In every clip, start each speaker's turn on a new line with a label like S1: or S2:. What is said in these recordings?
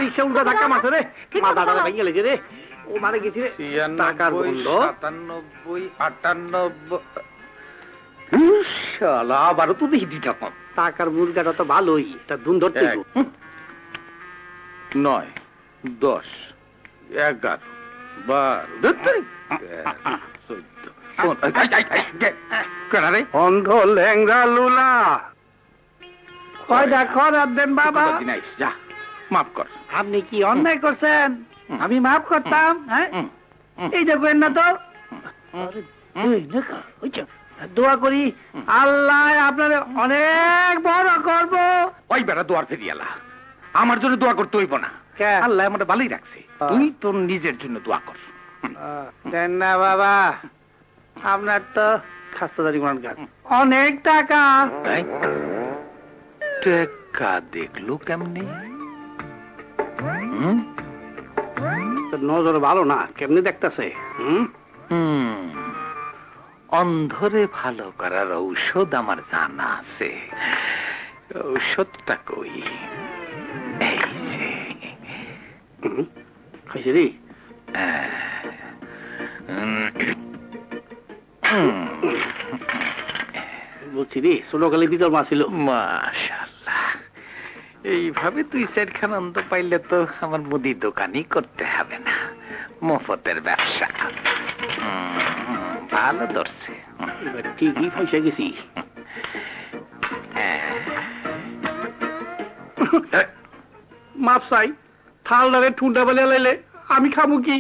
S1: রিক্সা উল্টা ধাক্কা মারছে রে, মাথাটা ভেঙে গেছে রে। ও মারে গেছি রে। টাকার
S2: 97, 98। শালা আবারও তো দেখি দিটা কম।
S1: টাকার মুরগাটা তো ভালোই, এটা ধুন ধরতে
S2: 9, 10, 11, 12, 13,
S1: অন্ধ ল্যাংড়া লুলা কয়টা খরার দেন বাবা।
S2: যা মাফ কর।
S1: আপনি কি অন্যায় করছেন? আমি মাফ করতাম? হ্যাঁ, এই দেখেন না তো। দোয়া করি আল্লাহ আপনার অনেক বড় করব।
S2: ওই বেটা দোয়ার ফেরিয়ালা, আমার জন্য দোয়া করতে হইব না। আল্লাহ আমাকে ভালোই রাখছে, তুই তোর নিজের জন্য দোয়া কর।
S1: দেন না বাবা, আপনার তো খাস্তাদারি অনেক টাকা।
S2: টাকা দেখলো কেমনে?
S1: নজর ভালো না, কেমনি দেখতেছে?
S2: অন্ধরে ভালো করার ঔষধ আমার জানা আছে। ঔষধটা কই? এই যে
S1: খাইছে রে। বলছি রে, ছোটকালে ভিতর মা ছিল।
S2: মাশাআল্লাহ, এইভাবে তুই সেটখান অন্ত পাইলে তো আমার মুদি দোকানই করতে হবে না, মফতের ব্যবসা। ভালো ধরছে,
S1: ঠিকই পয়সা গেছি। মাপ চাই, থালদারে ঠুন্ডা বেলে লাইলে আমি খাবো কি?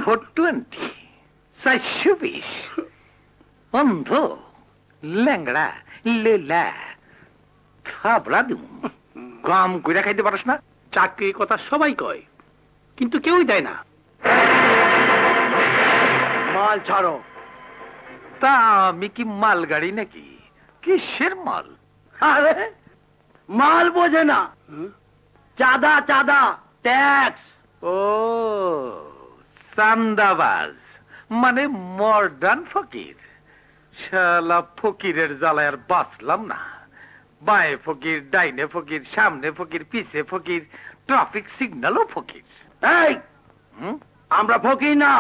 S2: 420, 420, অন্ধ ল্যাংড়া লেলা খাবড়া দিমু। কাম কইরা খাইতে পারস না?
S1: চাকরির কথা সবাই কয়, কিন্তু কেউই দেয় না। মাল ছাড়ো।
S2: তা আমি কি মাল গাড়ি নাকি? কিসের মাল?
S1: আরে মাল বোঝে না, চাঁদা চাঁদা ট্যাক্স।
S2: ও চান্দাবাজ, মানে মডার্ন ফকির। শালা ফকিরের জ্বালায় আর বাঁচলাম না। বাঁয়ে ফকির, ডাইনে ফকির, সামনে ফকির, পিছে ফকির, ট্রাফিক সিগন্যালও ফকির।
S1: এই আমরা ফকির না,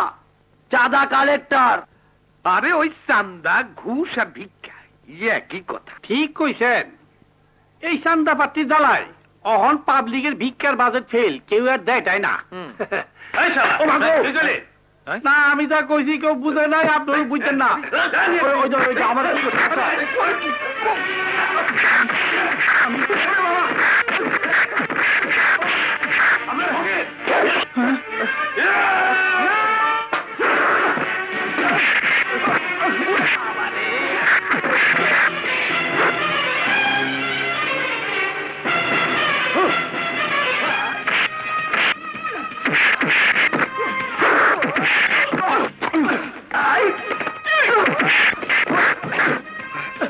S1: চাঁদা কালেক্টর।
S2: আরে ওই চান্দা, ঘুষ আর ভিক্ষা একই কথা।
S1: ঠিক কইছেন, এই চান্দা পাত্রী জ্বালায় অহন পাবলিকের ভিক্ষার বাজেট ফেল, কেউ আর দেয় তাই না। না আমি যা কইছি কেউ বুঝে নাই, আপনারা বুঝছেন না। আমার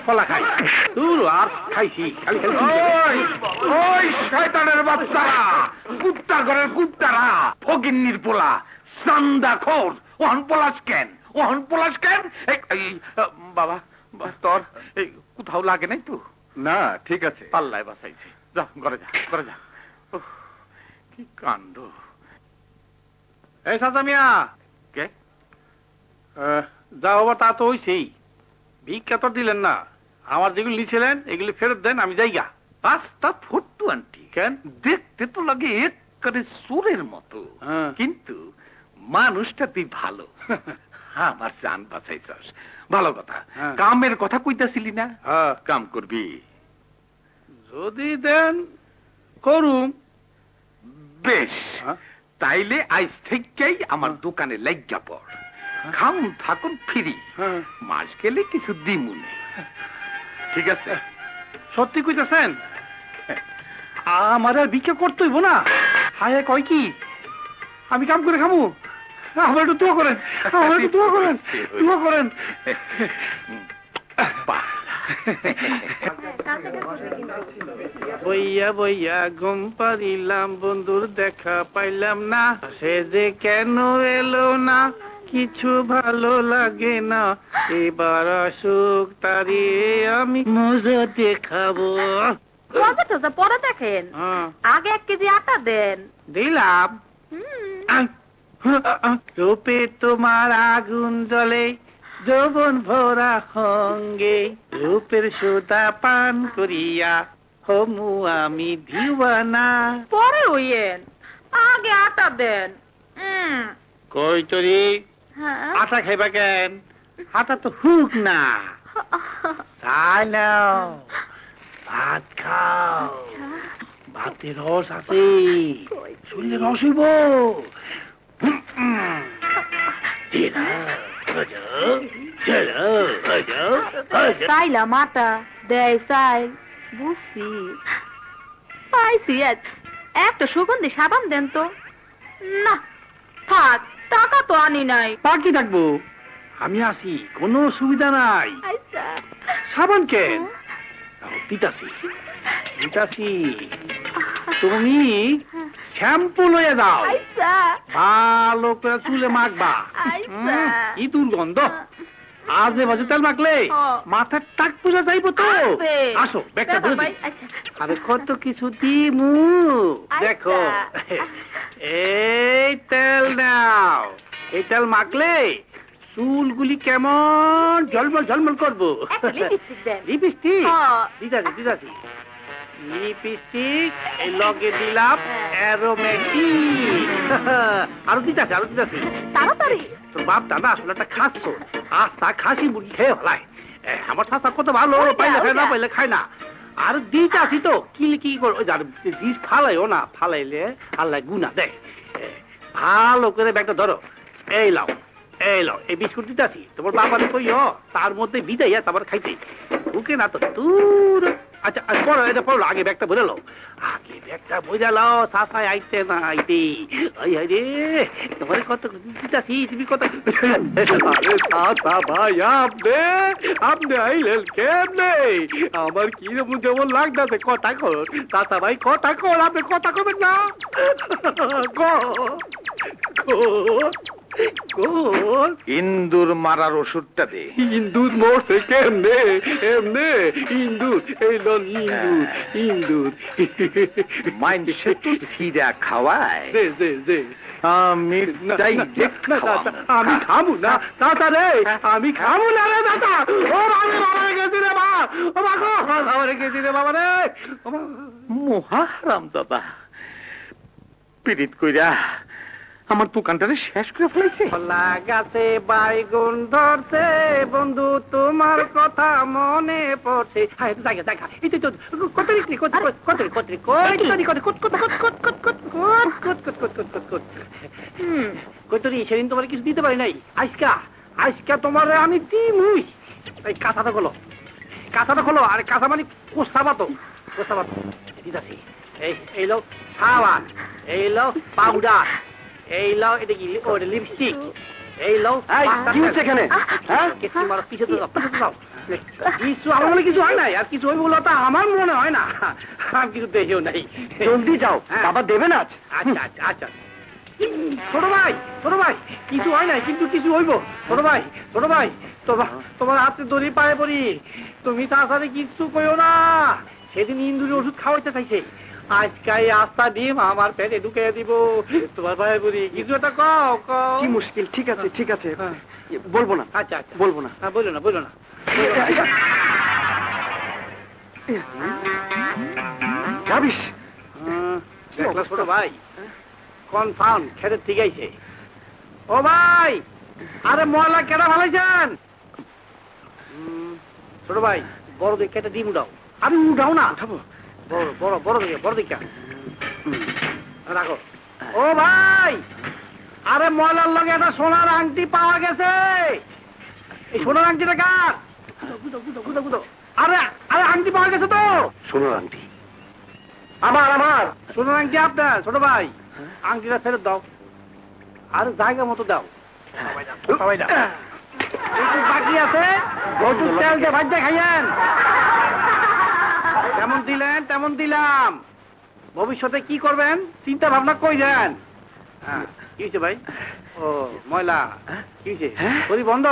S1: ফলা খাই দূর আর খাইছি খালি খালি।
S2: ওই শয়তানের বাচ্চারা, কুত্তা ঘরের কুত্তারা, ফকিন্নির পোলা, চান্দা খোর, ওহন পলাশ কেন? ওহন পলাশ কেন? বাবা তোর এই কোথাও লাগে নাই তো?
S3: না ঠিক আছে,
S2: পাল্লায় বাঁচাইছে। যা ঘরে যা, ঘরে যা। কি কাণ্ড!
S1: এই সাজা মিয়া,
S2: কে?
S1: যা হবার তা তো হইছেই। ভিক্ষা তো দিলেন না, আমার যেগুলি নিয়েছিলেন এগুলি ফেরত দেন, আমি যাইগা।
S2: পাঁচটা 420 কেন? দেখতে তো লাগে একেবারে সুরের মতো, কিন্তু মানুষটা তুই ভালো। আমার জান বাঁচাইছস, ভালো কথা। কামের কথা কইতাছিলি না? কাম করবি?
S1: যদি দেন করুম।
S2: বেশ, তাইলে আজ থেকেই আমার দোকানে লাগিয়া পড়। খাম থাকুন ফ্রি, মাস গেলে কিছু দিমুনে। ঠিক আছে?
S1: সত্যি কইতেছেন? আমার আর ভিক্ষা করতে হইব না? হায় কয় কি, আমি কাম করে খামু? আমার একটু দোয়া করেন, আমার একটু দোয়া করেন, দোয়া করেন। বইয়া বইয়া ঘুম পারিলাম, বন্ধুর দেখা পাইলাম না, সে যে কেন এলো না, কিছু ভালো লাগে না, এবার আসুক তারে আমি মজা দেখাবো।
S3: মজা টজা পরে দেখেন,
S1: হ্যাঁ,
S3: আগে 1 কেজি আটা দেন।
S1: দিলাম।
S3: হুম।
S1: রূপে তোমার আগুন জ্বলে, যৌবন ভরা সঙ্গে, রূপের সুধা পান করিয়া হমু আমি দিওয়ানা।
S3: পরে হইয়েন, আগে আটা দেন।
S1: কই তরি
S3: হ্যাঁ।
S1: আটা খাইবা কেন? আটা তো হুক না। চাই নাও, ভাত খাও, ভাতে রস আছে, শরীরে রস হইব।
S3: চাইলাম আটা, দেয় চাইল, বুঝছি। পাইছি একটা সুগন্ধি সাবান দেন তো। না থাক, টাকা তো আনি নাই।
S1: বাকি থাকবো, আমি আছি, কোনো অসুবিধা নাই।
S3: আচ্ছা।
S1: সাবান কেন? দিতাছি দিতাছি, তুমি শ্যাম্পু লয়ে যাও,
S3: আচ্ছা।
S1: ভালো করে চুলে মাখবা।
S3: আচ্ছা।
S1: কি দুর্গন্ধ, আজে বাজে তেল মাখলে মাথার টাক পূজা যাইব তো।
S3: আসবে।
S1: আসো ব্যাগটা
S3: দাদা
S1: ভরে
S3: ভাই,
S1: দিই।
S3: আচ্ছা।
S1: আরে কত কিছু দিমু, দেখো। এই তেল নাও, এই তেল মাখলে চুলগুলি কেমন ঝলমল ঝলমল করবো।
S3: একটা লিপস্টিক দেন।
S1: লিপস্টিক
S3: হ্যাঁ।
S1: দিদাছি দিদাছি, লিপস্টিক এই লগে দিলাম অ্যারোমেটিক। আরো দিতাছি আরো দিতাছি।
S3: তাড়াতাড়ি।
S1: তোর বাপ দাদা আসলে একটা খাচ্ছ, আস্তা খাসি মুরগি খেয়ে ফেলায়। আমার চাচা কত ভালো,
S3: ওইটা,
S1: পাইলে খায় না
S3: ওইটা।
S1: পাইলে খায় না। আর দিতাছি তো, কি কি করো জিনিস ফালাইও না, ফালাইলে আল্লাহ গুনা দেয়। ভালো করে ব্যাগটা ধরো, এই লাও এই লাও, এই বিস্কুট দিতাছি, তোমার বাবারে কইও তার মধ্যে বিদাইয়া তারপর খাইতে ঢুকে না তো দূর। আচ্ছা পড়ো, এটা পড়লো, আগে ব্যাগটা ভরে লাও, আগে ব্যাগটা ভরে লাও, সাফাই আইতে না আইতে। আই হাই রে, তোমার কত দিতাছি, তুমি কত। আরে সাফা ভাই, আপনি আপনি আইলেন কেমনে? আমার কি যেমন লাগতেছে, কথা কর সাফা ভাই, কথা কর, আপনি কথা কবেন না।
S2: ইন্দুর মারার ওষুধটা দে।
S1: ইন্দুর মরছে কেমনে? এমনে ইন্দুর, এই লন ইন্দুর, ইন্দুর।
S2: মাইন্ডসে তো সিরা খাওয়ায়।
S1: দে দে দে।
S2: আমি ডাইরেক্ট
S1: আমি খাবো না দাদা রে, আমি খাবো না রে দাদা। ও বাবা, বাবা গেছি রে বাবা, ও বাবা, বাবা রে গেছি রে বাবা রে।
S2: মহারাম দাদা পিরিত কইরা আমার দোকানটারে শেষ করে ফেলাইছে।
S1: কলা গাছে বাইগুন ধরছে, বন্ধু তোমার কথা মনে পড়ছে। হায় জায়গা জায়গা, এই তো কতরি কতরি কতরি কতরি কতরি কত কত কত কত কত কত কত কত কত কত কত কত। কতরি সেদিন তোমার কিছু দিতে পারি নাই, আজকা আজকা তোমার আমি দিমুই। এই কাঁথাটা খোলো, কাঁথাটা খোলো, আরে কাঁথা মানে কোস্তাবাতো, কোস্তাবাতো দিতাছি। এই এই লো সাবান, এই লো পাউডার, এই লাও, এটা কি ওটা লিপস্টিক, এই লাও। কি হচ্ছে এখানে? হ্যাঁ কেসি মারো, পিছে তো যাও, পিছে যাও। কিছু আমার মনে কিছু হয় নাই, আর কিছু হইব বলে তা আমার মনে হয় না। আমি কিছু দেখিও নাই। জলদি যাও, বাবা দেবেন আজ। আচ্ছা আচ্ছা আচ্ছা। ছোট ভাই, ছোট ভাই, কিছু হয় নাই, কিন্তু কিছু হইব। ছোট ভাই, ছোট ভাই, তোমার হাতে দড়ি পায়ে পড়ি, তুমি তাড়াতাড়ি কিছু কইও না। সেদিন ইন্দুরি ওষুধ খাওয়াইতে চাইছে, আজকাই আস্তা ডিম আমার পেটে ঢুকে দিব। তোমার ভাই বলি কিছু একটা কও কও।
S4: কি মুশকিল? ঠিক আছে ঠিক আছে, বলবো না।
S1: আচ্ছা আচ্ছা
S4: বলবো না।
S1: হ্যাঁ বলো না বলো না।
S4: যাবিস?
S1: দেখলা ছোট ভাই, কনফার্ম খেতে ঠিক আছে। ও ভাই, আরে ময়লা কেটে ফেলাইছেন? ছোট ভাই, বড় দিকে কেটে ডিম উঠাও। আমি উঠাও না,
S4: উঠাবো?
S1: বড় বড় বড় দিকে, বড় দিকে রাখো। ও ভাই, আরে ময়লার লগে একটা সোনার আংটি পাওয়া গেছে। এই সোনার আংটিটা কার? গুদো গুদো গুদো গুদো। আরে আরে আংটি পাওয়া গেছে তো।
S4: সোনার আংটি
S1: আমার আমার সোনার আংটি আপনার ছোট ভাই, আংটিটা ফেরত দাও, আর জায়গা মতো দাও। সবাই দাও, একটু বাকি আছে, একটু তেল দিয়ে ভাজতে খাইয়েন। যেমন দিলেন তেমন দিলাম, ভবিষ্যতে কি করবেন চিন্তা ভাবনা কই দেন। কি হয়েছে ভাই? ও ময়লা, কি হয়েছে? বন্ধ